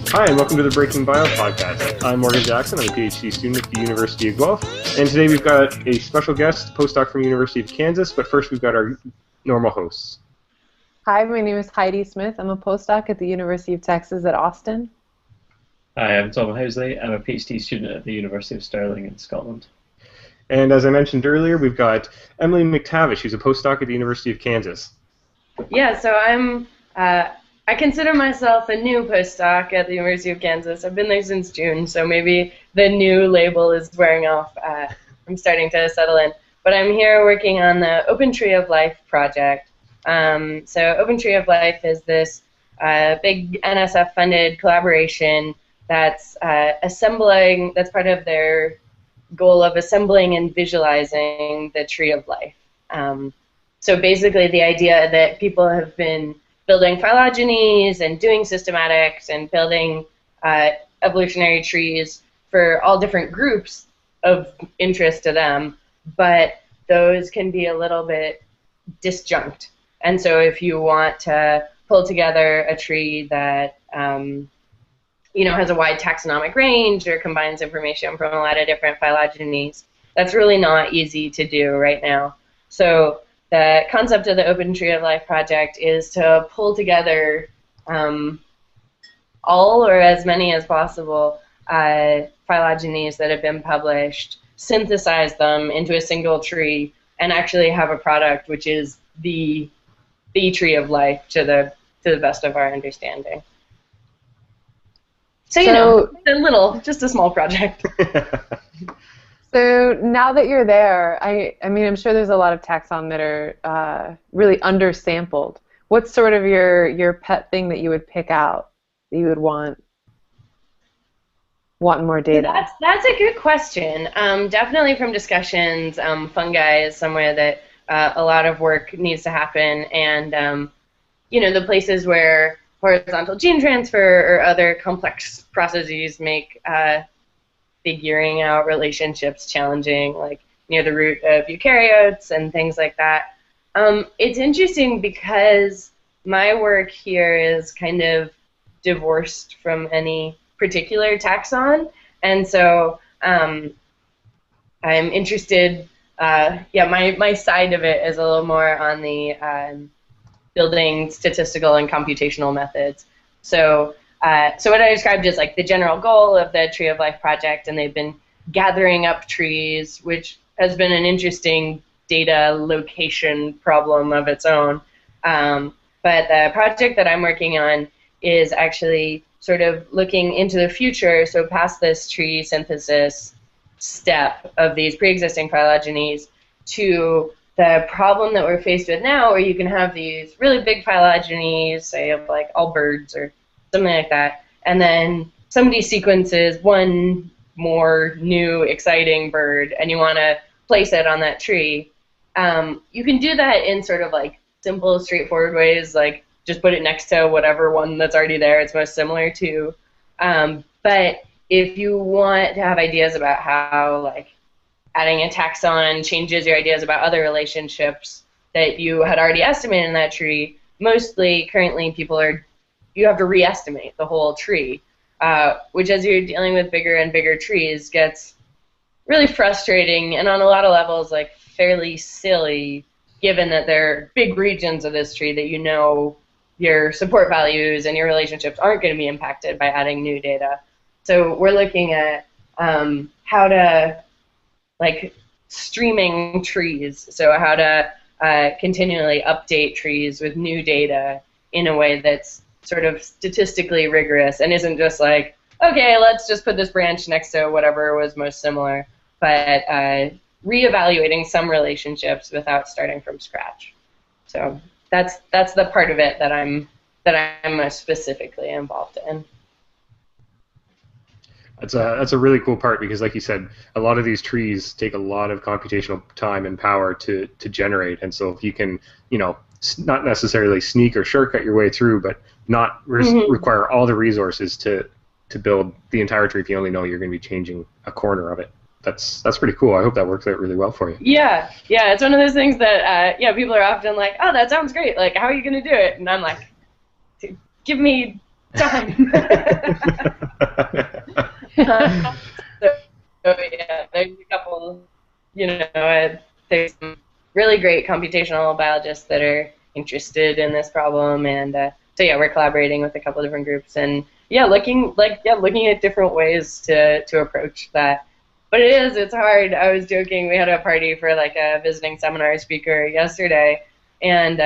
Hi, and welcome to the Breaking Bio podcast. I'm Morgan Jackson. I'm a PhD student at the University of Guelph, and today we've got a special guest, postdoc from the University of Kansas, but first we've got our normal hosts. Hi, my name is Heidi Smith. I'm a postdoc at the University of Texas at Austin. Hi, I'm Tom Housley. I'm a PhD student at the University of Stirling in Scotland. And as I mentioned earlier, we've got Emily McTavish, who's a postdoc at the University of Kansas. Yeah, so I consider myself a new postdoc at the University of Kansas. I've been there since June, so maybe the new label is wearing off. I'm starting to settle in. But I'm here working on the Open Tree of Life project. So Open Tree of Life is this big NSF-funded collaboration that's that's part of their goal of assembling and visualizing the tree of life. So basically the idea that people have been building phylogenies and doing systematics and building evolutionary trees for all different groups of interest to them, but those can be a little bit disjunct. And so if you want to pull together a tree that has a wide taxonomic range or combines information from a lot of different phylogenies, that's really not easy to do right now. So the concept of the Open Tree of Life project is to pull together all or as many as possible phylogenies that have been published, synthesize them into a single tree, and actually have a product which is the tree of life to the best of our understanding. So just a small project. So now that you're there, I mean, I'm sure there's a lot of taxon that are really undersampled. What's sort of your pet thing that you would pick out, that you would want more data? That's a good question. Definitely from discussions, fungi is somewhere that a lot of work needs to happen, and the places where horizontal gene transfer or other complex processes make figuring out relationships challenging, like near the root of eukaryotes and things like that. It's interesting because my work here is kind of divorced from any particular taxon, and so I'm interested. My side of it is a little more on the building statistical and computational methods. So what I described is like the general goal of the Tree of Life project, and they've been gathering up trees, which has been an interesting data location problem of its own. But the project that I'm working on is actually sort of looking into the future, so past this tree synthesis step of these pre-existing phylogenies to the problem that we're faced with now, where you can have these really big phylogenies, say of like all birds or something like that, and then somebody sequences one more new exciting bird and you want to place it on that tree. You can do that in sort of like simple, straightforward ways, like just put it next to whatever one that's already there it's most similar to. But if you want to have ideas about how like adding a taxon changes your ideas about other relationships that you had already estimated in that tree, mostly currently you have to re-estimate the whole tree, which as you're dealing with bigger and bigger trees gets really frustrating and on a lot of levels like fairly silly, given that there are big regions of this tree that your support values and your relationships aren't going to be impacted by adding new data. So we're looking at how to streaming trees, so how to continually update trees with new data in a way that's sort of statistically rigorous and isn't just like, okay, let's just put this branch next to whatever was most similar, but reevaluating some relationships without starting from scratch. So that's the part of it that I'm most specifically involved in. That's a really cool part because, like you said, a lot of these trees take a lot of computational time and power to generate, and so if you can, not necessarily sneak or shortcut your way through, but not require all the resources to build the entire tree if you only know you're going to be changing a corner of it. That's pretty cool. I hope that works out really well for you. Yeah, it's one of those things that people are often like, oh, that sounds great. Like, how are you going to do it? And I'm like, give me time. So yeah, there's a couple, there's some really great computational biologists that are interested in this problem, and so yeah, we're collaborating with a couple different groups, and looking at different ways to approach that. But it's hard. I was joking. We had a party for like a visiting seminar speaker yesterday, and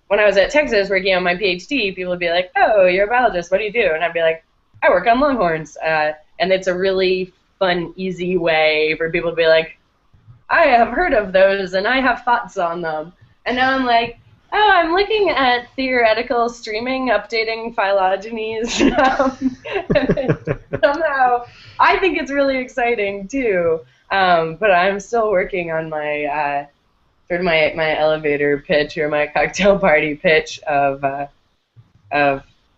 when I was at Texas working on my PhD, people would be like, "Oh, you're a biologist. What do you do?" And I'd be like, "I work on longhorns." And it's a really fun, easy way for people to be like, "I have heard of those, and I have thoughts on them." And now I'm like, "Oh, I'm looking at theoretical streaming, updating phylogenies." And somehow, I think it's really exciting too. But I'm still working on my sort of my elevator pitch or my cocktail party pitch of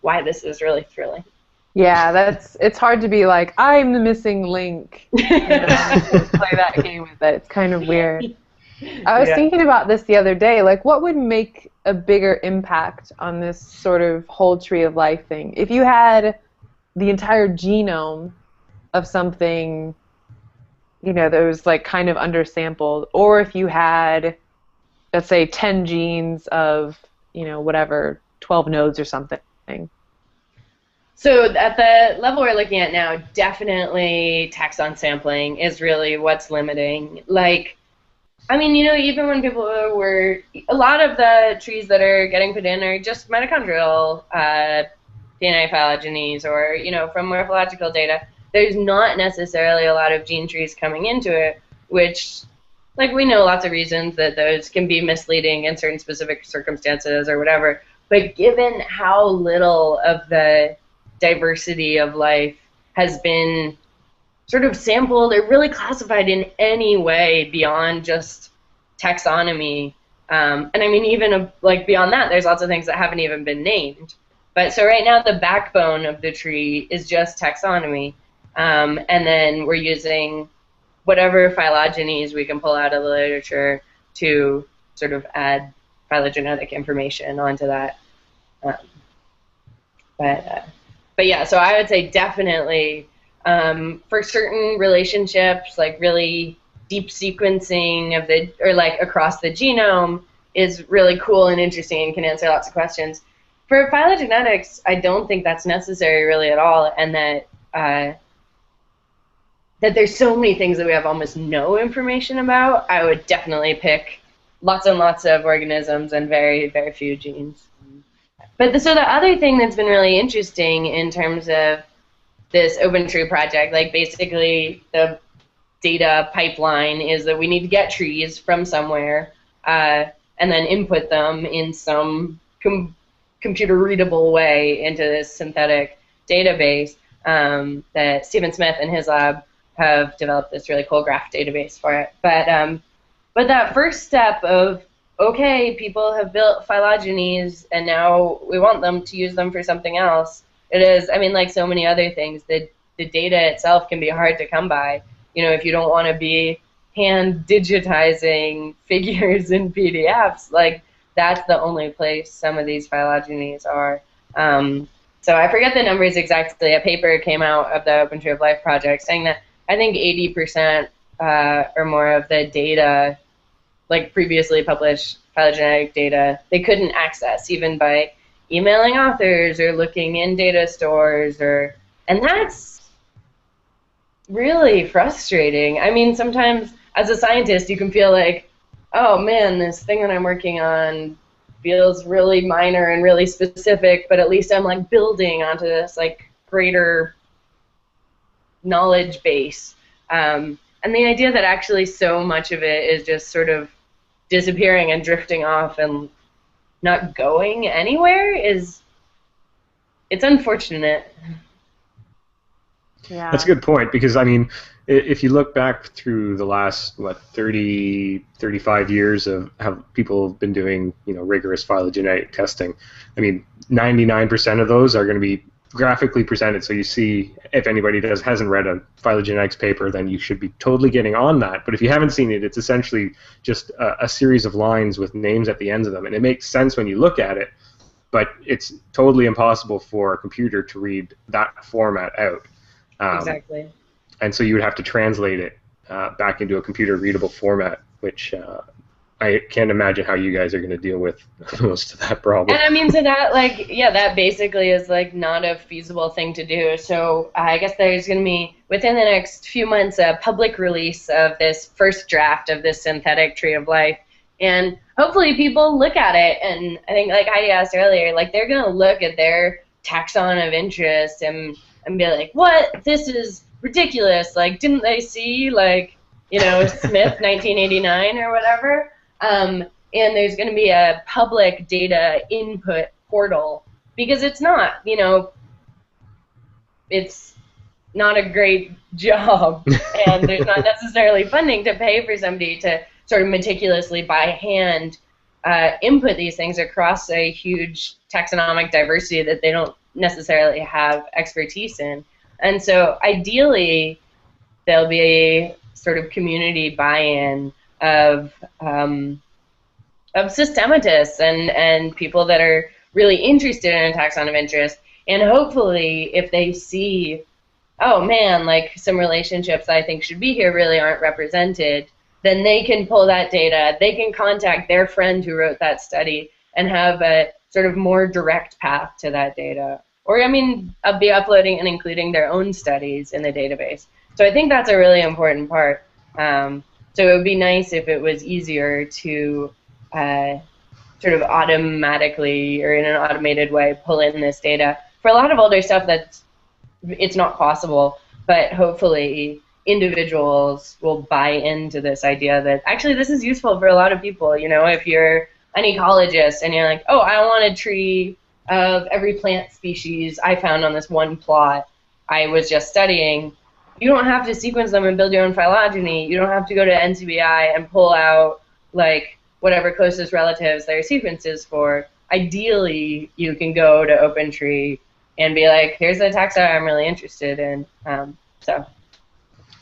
why this is really thrilling. Yeah, it's hard to be like, I'm the missing link. Play that game with it. It's kind of weird. I was thinking about this the other day, like what would make a bigger impact on this sort of whole tree of life thing? If you had the entire genome of something, that was like kind of undersampled, or if you had, let's say, 10 genes of, whatever, 12 nodes or something. So at the level we're looking at now, definitely taxon sampling is really what's limiting. Like, I mean, even when people were, a lot of the trees that are getting put in are just mitochondrial DNA phylogenies or, from morphological data. There's not necessarily a lot of gene trees coming into it, which, like, we know lots of reasons that those can be misleading in certain specific circumstances or whatever. But given how little of the diversity of life has been sort of sampled or really classified in any way beyond just taxonomy. And I mean, even like beyond that, there's lots of things that haven't even been named. But so right now, the backbone of the tree is just taxonomy. And then we're using whatever phylogenies we can pull out of the literature to sort of add phylogenetic information onto that. But yeah, so I would say definitely for certain relationships, like really deep sequencing of across the genome is really cool and interesting and can answer lots of questions. For phylogenetics, I don't think that's necessary really at all, and that there's so many things that we have almost no information about. I would definitely pick lots and lots of organisms and very, very few genes. But so the other thing that's been really interesting in terms of this Open Tree project, like basically the data pipeline is that we need to get trees from somewhere and then input them in some computer readable way into this synthetic database that Stephen Smith and his lab have developed this really cool graph database for it. But that first step of, okay, people have built phylogenies and now we want them to use them for something else. It is, I mean, like so many other things, the data itself can be hard to come by. If you don't want to be hand digitizing figures in PDFs, like that's the only place some of these phylogenies are. So I forget the numbers exactly. A paper came out of the Open Tree of Life project saying that I think 80% or more of the data, like previously published phylogenetic data, they couldn't access even by emailing authors or looking in data stores, and that's really frustrating. I mean, sometimes as a scientist you can feel like, oh man, this thing that I'm working on feels really minor and really specific, but at least I'm like building onto this like greater knowledge base. And the idea that actually so much of it is just sort of disappearing and drifting off and not going anywhere it's unfortunate. Yeah. That's a good point, because I mean, if you look back through the last 30, 35 years of how people have been doing, rigorous phylogenetic testing, I mean, 99% of those are going to be graphically presented. So you see, if anybody hasn't read a phylogenetics paper, then you should be totally getting on that. But if you haven't seen it, it's essentially just a series of lines with names at the ends of them, and it makes sense when you look at it. but it's totally impossible for a computer to read that format out. Exactly. And so you would have to translate it back into a computer-readable format, which I can't imagine how you guys are going to deal with most of that problem. And I mean, so that, like, yeah, that basically is, like, not a feasible thing to do. So I guess there's going to be, within the next few months, a public release of this first draft of this synthetic tree of life. And hopefully people look at it, and I think, like Heidi asked earlier, like, they're going to look at their taxon of interest and be like, what? This is ridiculous. Like, didn't they see, like, you know, Smith 1989 or whatever? And there's going to be a public data input portal, because it's not, you know, it's not a great job, and there's not necessarily funding to pay for somebody to sort of meticulously by hand input these things across a huge taxonomic diversity that they don't necessarily have expertise in. And so ideally, there'll be a sort of community buy-in of systematists and people that are really interested in a taxon of interest. And hopefully, if they see, oh man, like some relationships I think should be here really aren't represented, then they can pull that data, they can contact their friend who wrote that study and have a sort of more direct path to that data. Or, I mean, be uploading and including their own studies in the database. So I think that's a really important part. So it would be nice if it was easier to sort of automatically or in an automated way pull in this data. For a lot of older stuff, it's not possible, but hopefully individuals will buy into this idea that actually this is useful for a lot of people. You know, if you're an ecologist and you're like, oh, I want a tree of every plant species I found on this one plot I was just studying, you don't have to sequence them and build your own phylogeny. You don't have to go to NCBI and pull out, like, whatever closest relatives their sequence is for. Ideally, you can go to OpenTree and be like, here's the taxa I'm really interested in.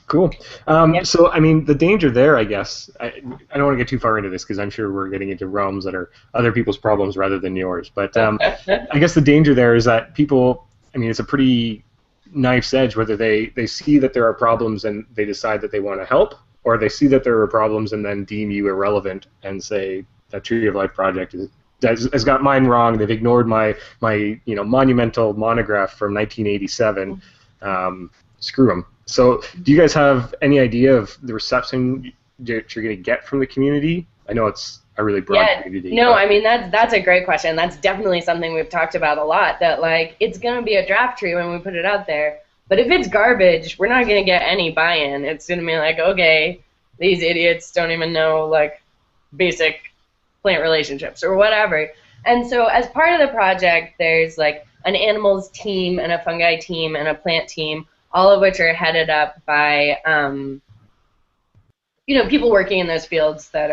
Cool. Yeah. So, I mean, the danger there, I guess, I don't want to get too far into this because I'm sure we're getting into realms that are other people's problems rather than yours. But I guess the danger there is that people, I mean, it's a pretty knife's edge whether they see that there are problems and they decide that they want to help, or they see that there are problems and then deem you irrelevant and say that Tree of Life project has got mine wrong. They've ignored my monumental monograph from 1987. Screw them. So, do you guys have any idea of the reception that you're going to get from the community? I know it's a really broad community. No, I mean, that's a great question. That's definitely something we've talked about a lot, that, like, it's going to be a draft tree when we put it out there. But if it's garbage, we're not going to get any buy-in. It's going to be like, okay, these idiots don't even know, like, basic plant relationships or whatever. And so as part of the project, there's, like, an animals team and a fungi team and a plant team, all of which are headed up by, people working in those fields that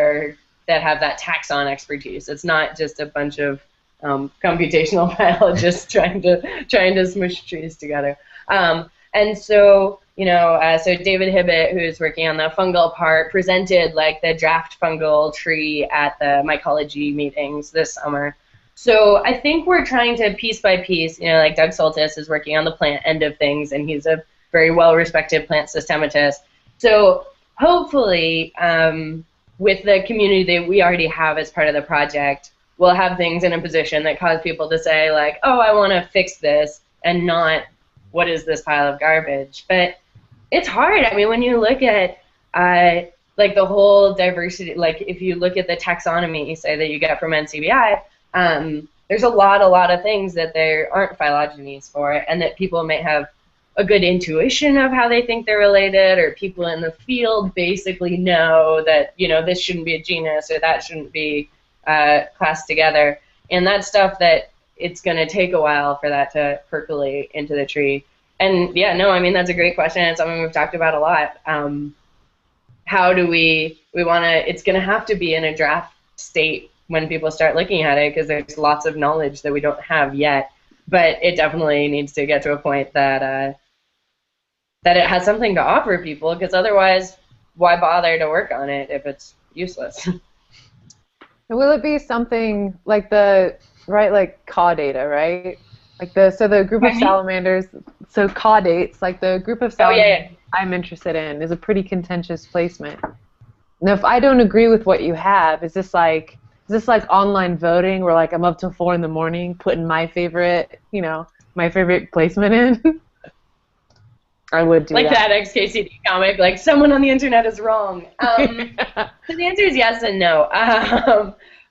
have that taxon expertise. It's not just a bunch of computational biologists trying to smush trees together. And so, so David Hibbett, who's working on the fungal part, presented like the draft fungal tree at the mycology meetings this summer. So I think we're trying to piece by piece, like Doug Soltis is working on the plant end of things, and he's a very well-respected plant systematist. So hopefully, with the community that we already have as part of the project, we'll have things in a position that cause people to say, like, oh, I want to fix this, and not, what is this pile of garbage? But it's hard. I mean, when you look at, like, the whole diversity, like, if you look at the taxonomy, say, that you get from NCBI, there's a lot of things that there aren't phylogenies for, and that people may have a good intuition of how they think they're related, or people in the field basically know that, this shouldn't be a genus or that shouldn't be classed together. And that's stuff that it's going to take a while for that to percolate into the tree. And yeah, no, I mean, that's a great question. It's something we've talked about a lot. How do we want to, it's going to have to be in a draft state when people start looking at it, because there's lots of knowledge that we don't have yet. But it definitely needs to get to a point that that it has something to offer people, because otherwise, why bother to work on it if it's useless? Will it be something like the right? Like caw data, right? Like the group of salamanders, so caudates, like the group of salamanders I'm interested in is a pretty contentious placement. Now, if I don't agree with what you have, is this like online voting where like I'm up till 4 in the morning putting my favorite placement in? I would do like that. that XKCD comic, like someone on the internet is wrong. So the answer is yes and no.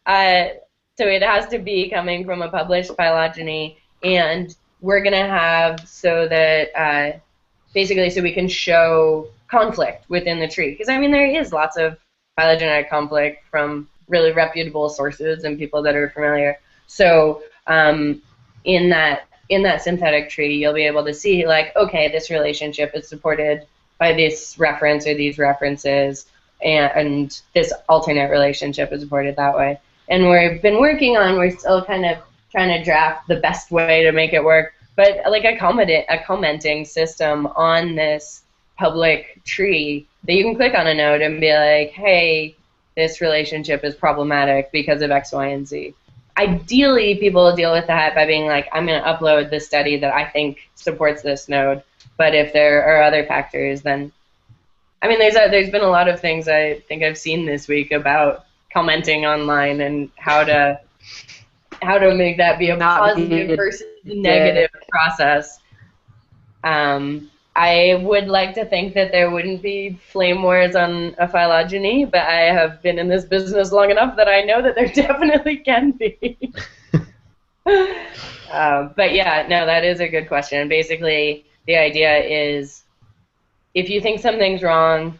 So it has to be coming from a published phylogeny, and we're going to have so that basically so we can show conflict within the tree. Because, I mean, there is lots of phylogenetic conflict from really reputable sources and people that are familiar. So in that synthetic tree, you'll be able to see, like, okay, this relationship is supported by this reference or these references, and this alternate relationship is supported that way. And we're still kind of trying to draft the best way to make it work, but like a commenting system on this public tree that you can click on a node and be like, hey, this relationship is problematic because of X, Y, and Z. Ideally, people deal with that by being like, I'm going to upload the study that I think supports this node. But if there are other factors, then, I mean, there's been a lot of things I think I've seen this week about commenting online and how to make that be a positive versus negative process. I would like to think that there wouldn't be flame wars on a phylogeny, but I have been in this business long enough that I know that there definitely can be. But yeah, no, that is a good question. Basically, the idea is if you think something's wrong,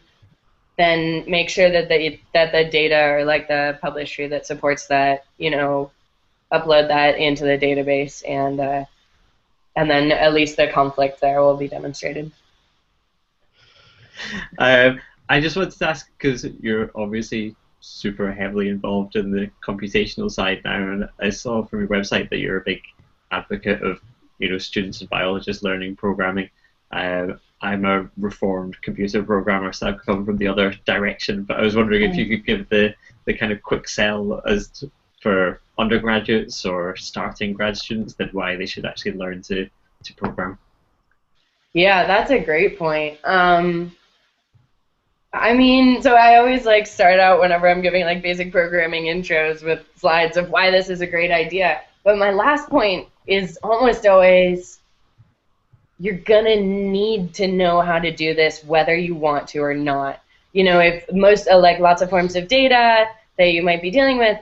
then make sure that the data or like the published tree that supports that, upload that into the database, and then at least the conflict there will be demonstrated. I just wanted to ask, because you're obviously super heavily involved in the computational side now, and I saw from your website that you're a big advocate of students and biologists learning programming. I'm a reformed computer programmer, so I've come from the other direction, but I was wondering if you could give the kind of quick sell for undergraduates or starting grad students that why they should actually learn to program. Yeah, that's a great point. I mean, so I always like start out whenever I'm giving like basic programming intros with slides of why this is a great idea. But my last point is almost always you're gonna need to know how to do this whether you want to or not. If most like lots of forms of data that you might be dealing with,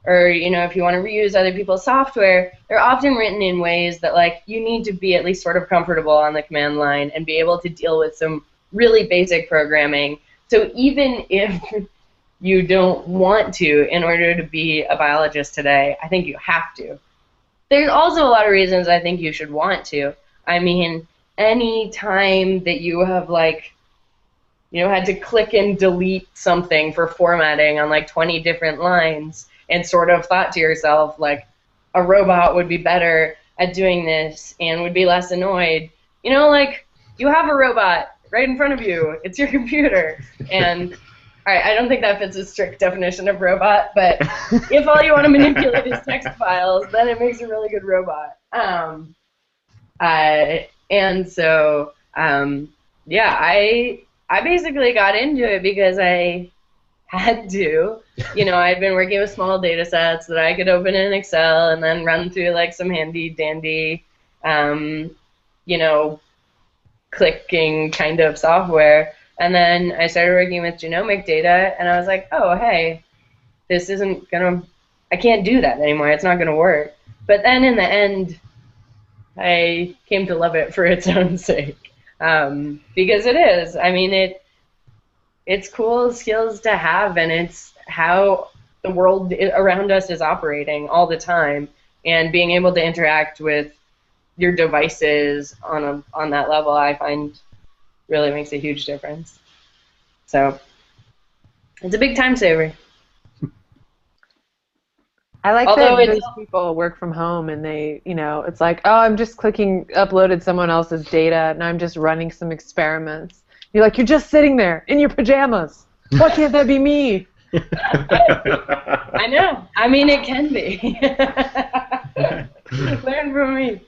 or if you want to reuse other people's software, they're often written in ways that like you need to be at least sort of comfortable on the command line and be able to deal with some really basic programming. So even if you don't want to, in order to be a biologist today, I think you have to. There's also a lot of reasons I think you should want to. I mean, any time that you have like, had to click and delete something for formatting on like 20 different lines and sort of thought to yourself like a robot would be better at doing this and would be less annoyed. Like you have a robot right in front of you. It's your computer. And all right, I don't think that fits a strict definition of robot, but if all you want to manipulate is text files, then it makes a really good robot. And so, yeah, I basically got into it because I had to. I'd been working with small data sets that I could open in Excel and then run through like some handy dandy, clicking kind of software. And then I started working with genomic data, and I was like, oh, hey, this isn't going to, I can't do that anymore. It's not going to work. But then in the end, I came to love it for its own sake. Because it is. I mean, it's cool skills to have, and it's how the world around us is operating all the time. And being able to interact with your devices on that level, I find really makes a huge difference. So it's a big time saver. I like that those people work from home and they, it's like, oh, I'm just uploaded someone else's data and I'm just running some experiments. You're like, you're just sitting there in your pajamas. Why can't that be me? I know. I mean, it can be. Learn from me.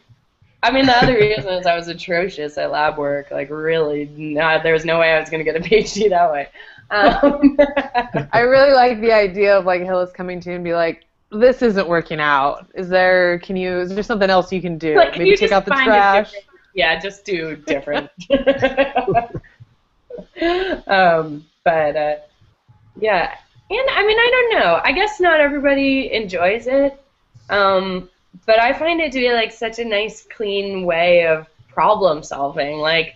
I mean, the other reason is I was atrocious at lab work. Like, really, there was no way I was going to get a PhD that way. I really like the idea of like Hillis coming to you and be like, "This isn't working out. Is there something else you can do? Like, Maybe take out the trash." Yeah, just do different. Yeah, and I mean, I don't know. I guess not everybody enjoys it, but I find it to be like such a nice, clean way of problem solving. Like,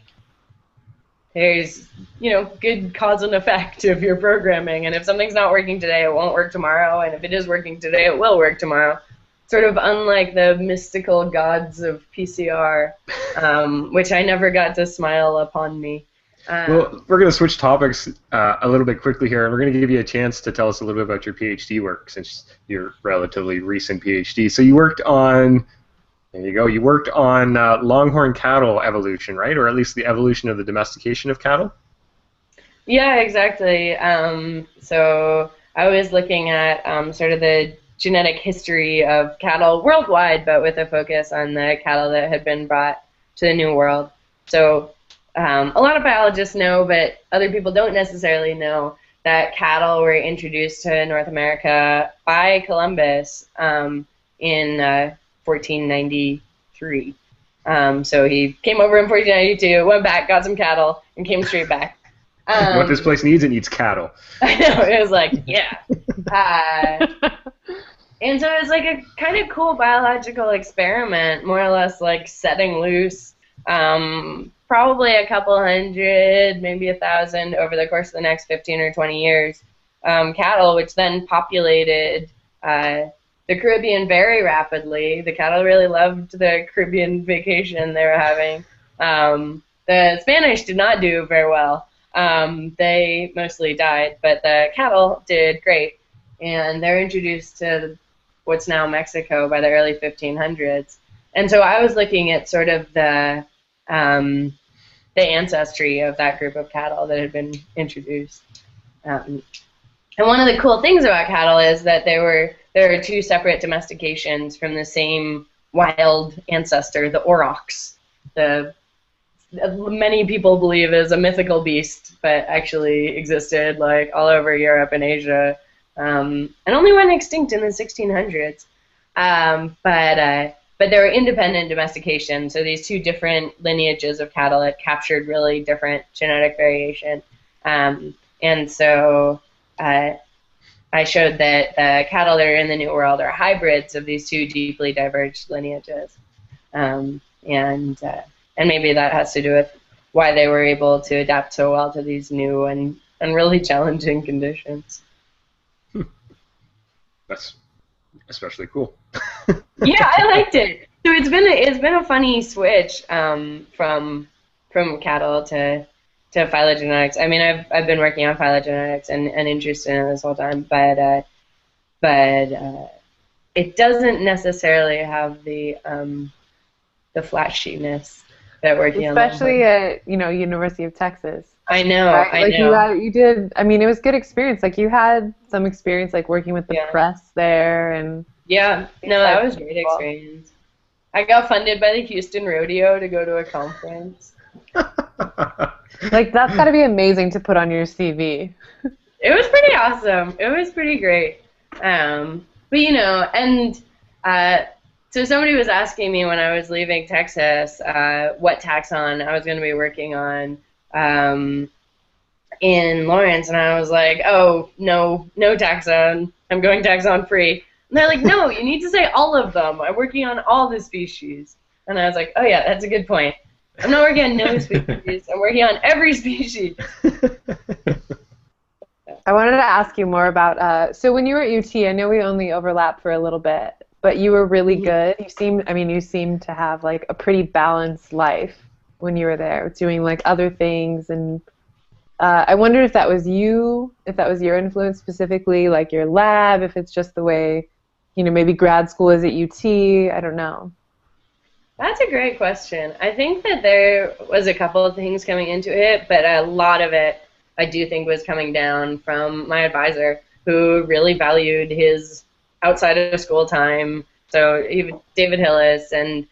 there's, good cause and effect of your programming, and if something's not working today, it won't work tomorrow, and if it is working today, it will work tomorrow. Sort of unlike the mystical gods of PCR, which I never got to smile upon me. Well, we're going to switch topics a little bit quickly here, and we're going to give you a chance to tell us a little bit about your PhD work, since you're relatively recent PhD. So you worked on, you worked on Longhorn Cattle evolution, right? Or at least the evolution of the domestication of cattle? Yeah, exactly. So I was looking at sort of the genetic history of cattle worldwide, but with a focus on the cattle that had been brought to the New World. So a lot of biologists know, but other people don't necessarily know, that cattle were introduced to North America by Columbus in 1493. So he came over in 1492, went back, got some cattle, and came straight back. What this place needs, it needs cattle. I know, it was like, yeah. And so it was like a kind of cool biological experiment, more or less like setting loose probably a couple hundred, maybe 1,000 over the course of the next 15 or 20 years, cattle, which then populated the Caribbean very rapidly. The cattle really loved the Caribbean vacation they were having. The Spanish did not do very well. They mostly died, but the cattle did great. And they're introduced to what's now Mexico by the early 1500s. And so I was looking at sort of the ancestry of that group of cattle that had been introduced. And one of the cool things about cattle is that there are two separate domestications from the same wild ancestor, the aurochs. Many people believe is a mythical beast, but actually existed like all over Europe and Asia, and only went extinct in the 1600s. But there were independent domestication, so these two different lineages of cattle that captured really different genetic variation. And so I showed that the cattle that are in the New World are hybrids of these two deeply diverged lineages. And maybe that has to do with why they were able to adapt so well to these new and really challenging conditions. That's especially cool. Yeah, I liked it. So it's been a funny switch from cattle to phylogenetics. I mean, I've been working on phylogenetics and interested in it this whole time, but it doesn't necessarily have the flashiness that working on, especially at University of Texas. I know, right? I like know. You did. I mean, it was good experience. Like you had some experience, like working with the press there, and yeah, no, that was a great experience. I got funded by the Houston Rodeo to go to a conference. Like that's got to be amazing to put on your CV. It was pretty awesome. It was pretty great. But so somebody was asking me when I was leaving Texas what taxon I was going to be working on in Lawrence, and I was like, oh, no taxon. I'm going taxon free. And they're like, no, you need to say all of them. I'm working on all the species. And I was like, oh yeah, that's a good point. I'm not working on no species. I'm working on every species. I wanted to ask you more about, so when you were at UT, I know we only overlapped for a little bit, but you were really good. You seemed to have like a pretty balanced life when you were there, doing like other things, and I wondered if that was you, if that was your influence specifically, like your lab, if it's just the way, maybe grad school is at UT, I don't know. That's a great question. I think that there was a couple of things coming into it, but a lot of it I do think was coming down from my advisor. who really valued his outside of school time. So David Hillis, and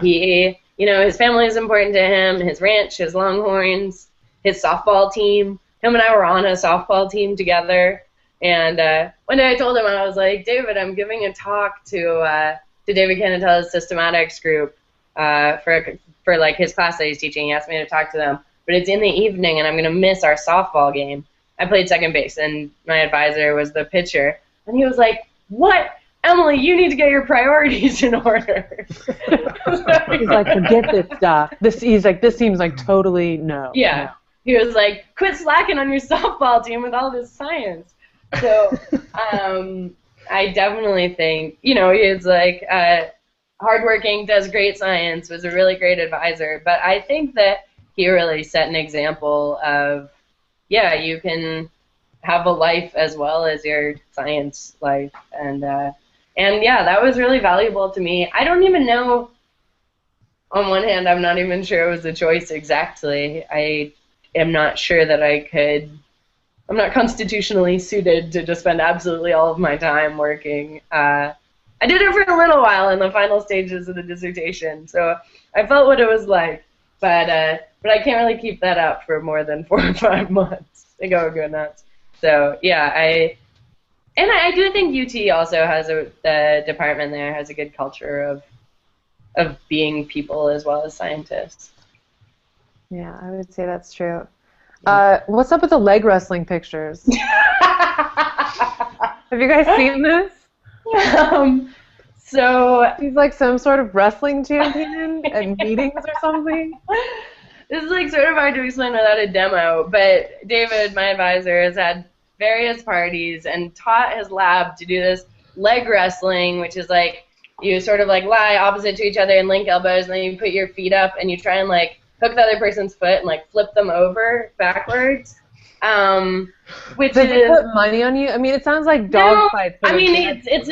he, his family is important to him, his ranch, his Longhorns, his softball team. Him and I were on a softball team together. And one day I told him, I was like, David, I'm giving a talk to David Canatella's systematics group for like his class that he's teaching. He asked me to talk to them, but it's in the evening, and I'm going to miss our softball game. I played second base, and my advisor was the pitcher, and he was like, "What, Emily? You need to get your priorities in order." He's like, "Forget this stuff." This seems like totally no. Yeah, no. He was like, "Quit slacking on your softball team with all this science." So I definitely think, he's like hardworking, does great science, was a really great advisor. But I think that he really set an example of, you can have a life as well as your science life, and that was really valuable to me. I don't even know. On one hand, I'm not even sure it was a choice exactly. I am not sure that I could. I'm not constitutionally suited to just spend absolutely all of my time working. I did it for a little while in the final stages of the dissertation, so I felt what it was like. But I can't really keep that up for more than 4 or 5 months. I think I would go nuts. So I do think UT also has the department there has a good culture of being people as well as scientists. Yeah, I would say that's true. What's up with the leg wrestling pictures? Have you guys seen this? So he's like some sort of wrestling champion at meetings or something. This is like sort of hard to explain without a demo, but David, my advisor, has had various parties and taught his lab to do this leg wrestling, which is like you sort of like lie opposite to each other and link elbows, and then you put your feet up and you try and like hook the other person's foot and like flip them over backwards. Which Does is he put money on you? I mean, it sounds like dog fights. I mean, it's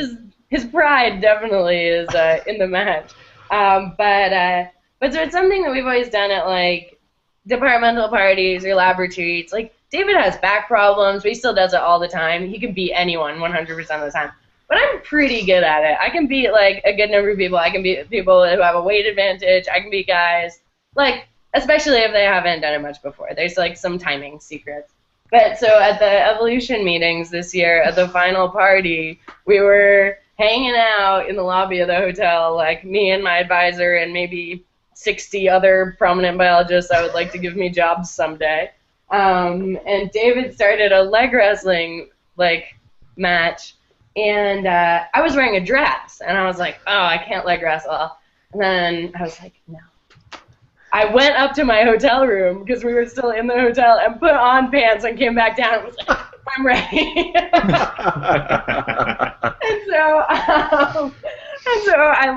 his pride definitely is in the match. But so it's something that we've always done at like departmental parties or lab retreats. Like David has back problems, but he still does it all the time. He can beat anyone 100% of the time. But I'm pretty good at it. I can beat like a good number of people. I can beat people who have a weight advantage. I can beat guys, like especially if they haven't done it much before. There's like some timing secrets. But so at the evolution meetings this year, at the final party, we were hanging out in the lobby of the hotel, like me and my advisor and maybe 60 other prominent biologists I would like to give me jobs someday. And David started a leg wrestling like match, and I was wearing a dress, and I was like, oh, I can't leg wrestle. And then I was like, no. I went up to my hotel room because we were still in the hotel and put on pants and came back down and was like, I'm ready. And so I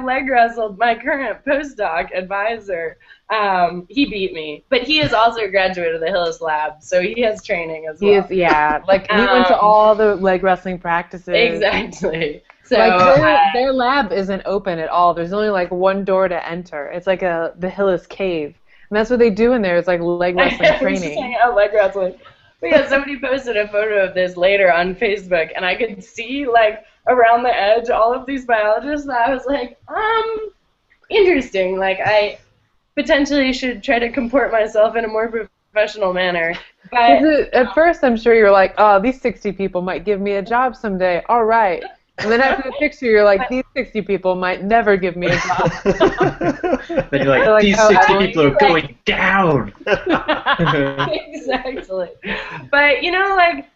leg wrestled my current postdoc advisor. He beat me, but he is also a graduate of the Hillis Lab, so he has training as well. He is, yeah. Like he went to all the leg wrestling practices. Exactly. So like their lab isn't open at all. There's only like one door to enter. It's like the Hillis cave, and that's what they do in there. It's like leg wrestling training. Hang out leg wrestling. But yeah, somebody posted a photo of this later on Facebook, and I could see like around the edge all of these biologists. That I was like, interesting. Like I potentially should try to comport myself in a more professional manner. But at first, I'm sure you're like, oh, these 60 people might give me a job someday. All right. And then after the picture, you're like, these 60 people might never give me a job. Then you're like, these 60 people are going down. Exactly. But, like,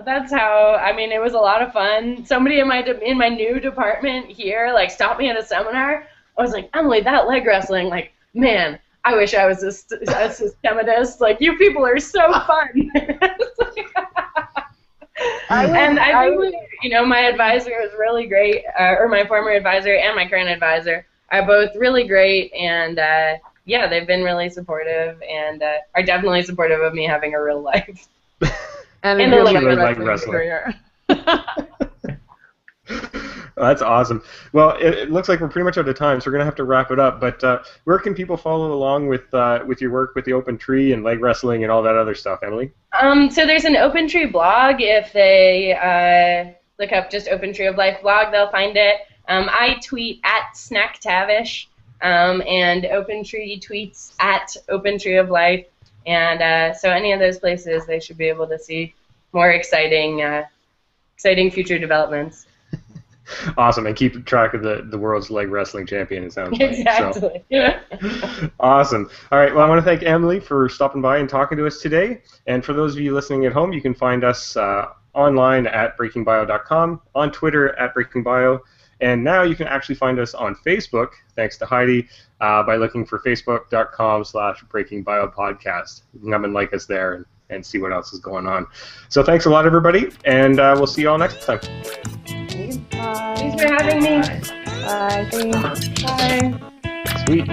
that's how, I mean, it was a lot of fun. Somebody in my new department here, like, stopped me at a seminar. I was like, Emily, that leg wrestling, like, man, I wish I was a systematist. Like, you people are so fun. I think, my advisor was really great, or my former advisor and my current advisor are both really great, and they've been really supportive and are definitely supportive of me having a real life. and a leg wrestling career. That's awesome. Well, it looks like we're pretty much out of time, so we're gonna have to wrap it up. But where can people follow along with your work with the Open Tree and leg wrestling and all that other stuff, Emily? So there's an Open Tree blog. If they look up just Open Tree of Life blog, they'll find it. I tweet at McTavish, and Open Tree tweets at Open Tree of Life. And so any of those places, they should be able to see more exciting future developments. Awesome, and keep track of the world's leg wrestling champion, it sounds like. Exactly. So. Awesome. All right, well, I want to thank Emily for stopping by and talking to us today. And for those of you listening at home, you can find us online at breakingbio.com, on Twitter at breakingbio, and now you can actually find us on Facebook, thanks to Heidi, by looking for facebook.com/breakingbiopodcast. You can come and like us there and see what else is going on. So thanks a lot, everybody, and we'll see you all next time. Thanks for having me. Bye. Thanks. Bye. Sweet.